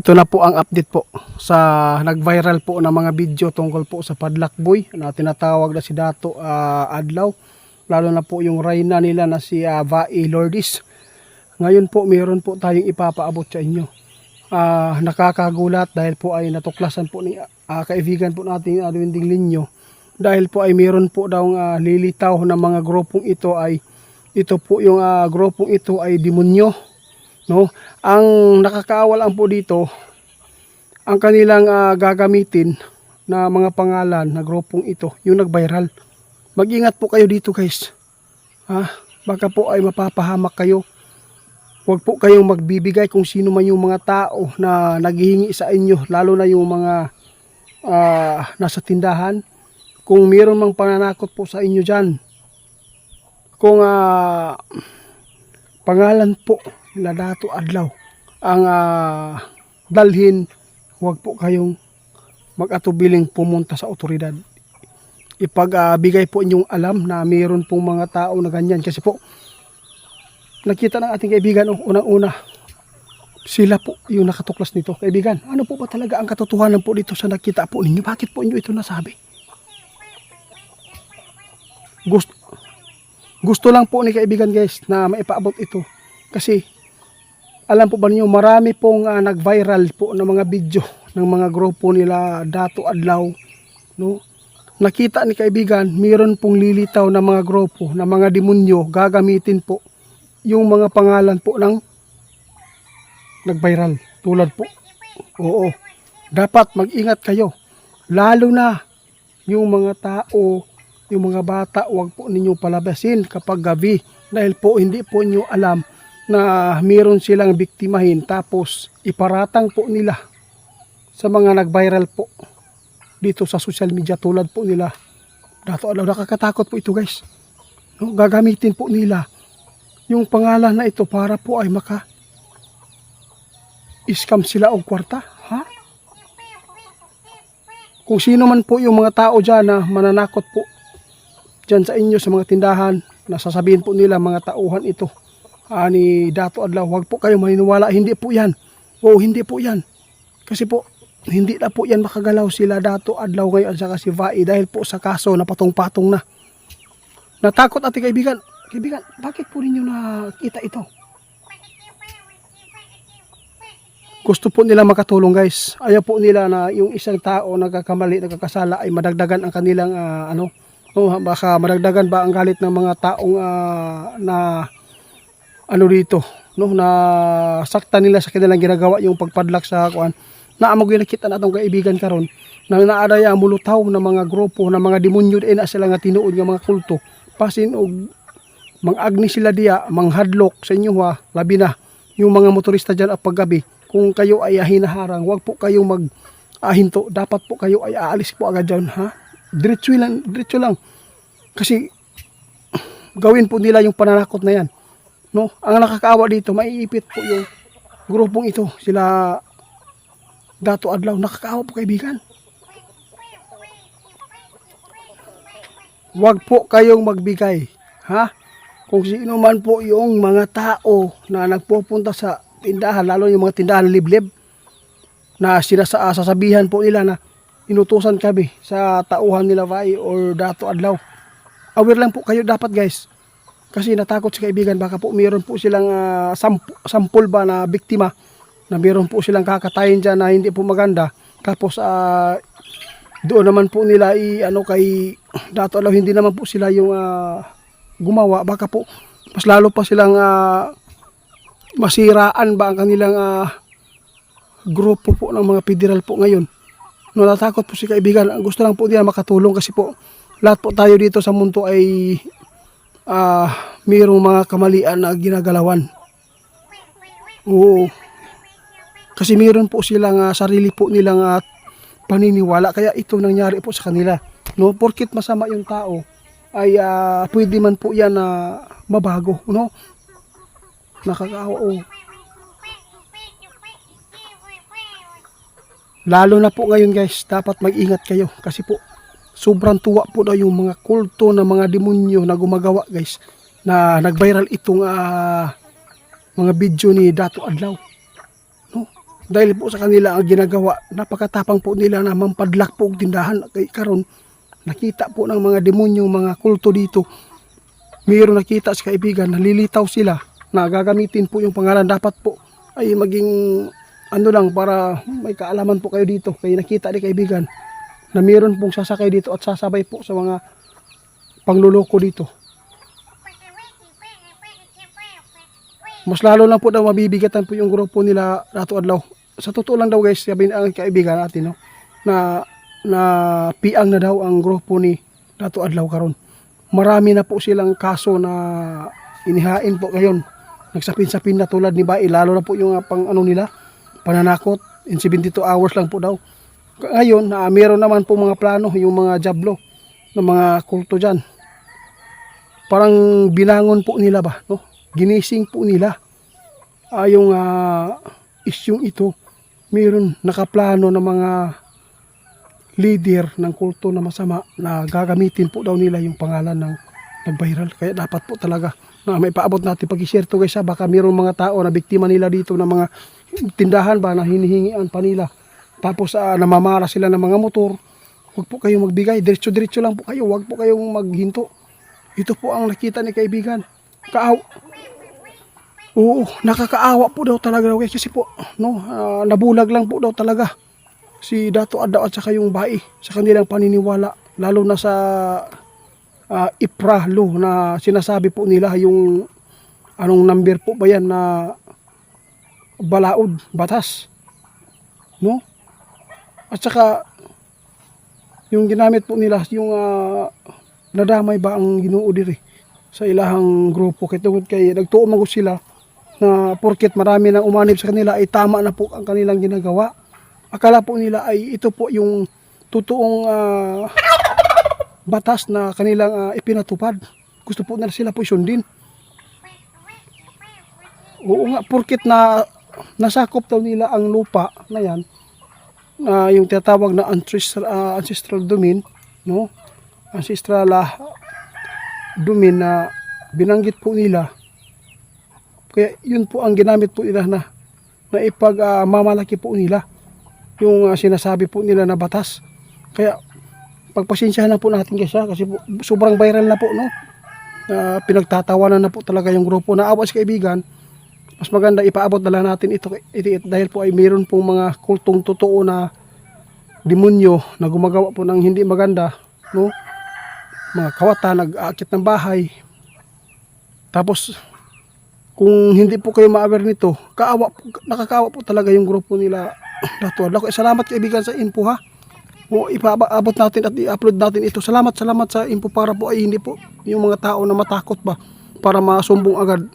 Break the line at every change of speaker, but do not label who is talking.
Ito na po ang update po sa nag-viral po na mga video tungkol po sa Padlakboy na tinatawag na si Dato Adlaw. Lalo na po yung reyna nila na si Vai Lourdes. Ngayon po mayroon po tayong ipapaabot sa inyo. Nakakagulat dahil po ay natuklasan po ni kaibigan po natin Winding Linyo. Dahil po ay mayroon po daw lilitaw na mga grupong ito ay grupong ito ay demonyo. No, ang nakakaawa lang po dito, ang kanilang gagamitin na mga pangalan na grupong ito, yung nag-viral. Mag-ingat po kayo dito, guys. Baka po ay mapapahamak kayo. Huwag po kayong magbibigay kung sino man yung mga tao na naghihingi sa inyo, lalo na yung mga nasa tindahan. Kung mayroon mang pananakot po sa inyo dyan, kung pangalan po nila Dato Adlaw ang dalhin, huwag po kayong mag-atubiling pumunta sa otoridad. Ipagbigay po inyong alam na mayroon pong mga tao na ganyan. Kasi po, nakita ng ating kaibigan, unang-una, sila po yung nakatuklas nito. Kaibigan, ano po ba talaga ang katotohanan po dito sa nakita po ninyo? Bakit po inyo ito nasabi? Gusto lang po ni kaibigan, guys, na maipaabot ito. Kasi alam po ba niyo, marami pong nag-viral po ng mga video ng mga grupo nila Dato Adlaw, no? Nakita ni kaibigan, mayroon pong lilitaw na mga grupo na mga demonyo gagamitin po yung mga pangalan po ng nag-viral. Tulad po, oo, dapat mag-ingat kayo. Lalo na yung mga tao, yung mga bata, huwag po ninyo palabasin kapag gabi. Dahil po hindi po niyo alam na mayroon silang biktimahin, tapos iparatang po nila sa mga nag-viral po dito sa social media tulad po nila Dato Adlaw. Nakakatakot po ito, guys, no? Gagamitin po nila yung pangalan na ito para po ay maka-scam sila o kwarta. Kung sino man po yung mga tao dyan na mananakot po dyan sa inyo sa mga tindahan, nasasabihin po nila mga tauhan ito ni Dato Adlaw, huwag po kayo maniniwala. Hindi po yan. Hindi po yan. Kasi po, hindi na po yan makagalaw sila Dato Adlaw ngayon at saka si Vai dahil po sa kaso na patong-patong na. Natakot ating kaibigan. Kaibigan, bakit po ninyo nakita ito? Gusto po nila makatulong, guys. Ayaw po nila na yung isang tao nagkakamali, nagkakasala ay madagdagan ang kanilang baka madagdagan ba ang galit ng mga taong na dito, no, na sakta nila sa kanilang ginagawa yung pagpadlak sa kuan. Naamog yung nakita natong kaibigan karon na naadaya mulutaw na mga grupo na mga demonyo din na sila nga tinuod nga mga kulto. Pasin og mang-agni sila diya, manghadlok sa inyo labi na yung mga motorista diyan at paggabi. Kung kayo ay hinaharang, wag po kayo hinto. Dapat po kayo ay aalis po agad diyan, diretso lang. Kasi gawin po nila yung pananakot na yan. No, ang nakakaawa dito, maiipit po yung grupong ito, sila Dato Adlaw. Nakakaawa po, kaibigan. Huwag po kayong magbigay, kung sino man po yung mga tao na nagpupunta sa tindahan, lalo yung mga tindahan liblib, na sasabihan po nila na inutusan kami sa tauhan nila Vai or Dato Adlaw. Aware lang po kayo dapat, guys. Kasi natakot si kaibigan, baka po mayroon po silang sampol ba na biktima, na mayroon po silang kakatayin dyan na hindi po maganda. Tapos doon naman po nila kay Dato Adlaw, hindi naman po sila yung gumawa. Baka po mas lalo pa silang masiraan ba ang kanilang grupo po ng mga federal po ngayon. No, natakot po si kaibigan. Ang gusto lang po nila makatulong kasi po lahat po tayo dito sa mundo ay mayroong mga kamalian na ginagalawan. Oo. Kasi mayroon po silang sarili po nilang paniniwala. Kaya ito nangyari po sa kanila. No, porkit masama yung tao ay pwede man po yan na mabago, no? Nakakaawa. Lalo na po ngayon, guys, dapat mag-ingat kayo kasi po sobrang tuwa po daw yung mga kulto na mga demonyo na gumagawa, guys, na nag-viral itong mga video ni Dato Adlaw. No? Dahil po sa kanila ang ginagawa, napakatapang po nila na mampadlak po ang tindahan. Kay karon nakita po ng mga demonyo, mga kulto dito. Mayroon nakita sa kaibigan, nalilitaw sila na gagamitin po yung pangalan. Dapat po ay maging ano lang para may kaalaman po kayo dito. Kaya nakita ni kaibigan na mayroon pong sasakay dito at sasabay po sa mga pangluloko dito. Mas lalo lang po daw mabibigatan po yung grupo nila Dato Adlaw. Sa totoo lang daw guys, sabi ang kaibigan natin no, na piang na daw ang grupo ni Dato Adlaw karon. Marami na po silang kaso na inihain po ngayon. Nagsapin-sapin na tulad ni Bai, lalo na po yung pang ano nila, pananakot in 72 hours lang po daw. Ngayon, meron naman po mga plano yung mga jablo ng mga kulto dyan. Parang binangon po nila ba, no? Ginising po nila yung isyung ito. Mayroon nakaplano ng mga leader ng kulto na masama na gagamitin po daw nila yung pangalan ng nag-viral. Kaya dapat po talaga na may paabot natin pag-share to guys, baka mayroong mga tao na biktima nila dito ng mga tindahan ba na hinihingian pa nila. Tapos namamara sila ng mga motor. Huwag po kayong magbigay, diretso-diretso lang po kayo, huwag po kayong maghinto. Ito po ang nakita ni kaibigan. Oo, nakakaawa po daw talaga daw kasi po, no, nabulag lang po daw talaga si Dato Adlaw at saka yung Bai sa kanilang paniniwala, lalo na sa IPRA law na sinasabi po nila yung anong number po ba yan na balaod, batas, no? At saka yung ginamit po nila yung nadamay ba ang Ginoo diri sa ilahang grupo kay nagtuo man sila na porket marami nang umanib sa kanila ay tama na po ang kanilang ginagawa. Akala po nila ay ito po yung totoong batas na kanilang ipinatupad. Gusto po nila sila po sundin. Oo nga, porket na nasakop daw nila ang lupa na yan, yung tinatawag na ancestral domain, no? Ancestral domain na binanggit po nila. Kaya yun po ang ginamit po nila na ipagmamalaki po nila yung sinasabi po nila na batas. Kaya pagpasensyahan na po natin kasi po, sobrang viral na po, no? Pinagtatawanan na po talaga yung grupo na awa sa kaibigan. Mas maganda ipaabot na lang natin ito dahil po ay mayroon pong mga kultong totoo na demonyo na gumagawa po ng hindi maganda, no? Mga kawatan, nag-aakit ng bahay. Tapos kung hindi po kayo ma-aware nito, nakakaawa po talaga yung grupo nila Dato Adlaw. Salamat kaibigan sa info ha. O ipaabot natin at i-upload natin ito. Salamat sa info para po ay hindi po yung mga tao na matakot ba para masumbong agad.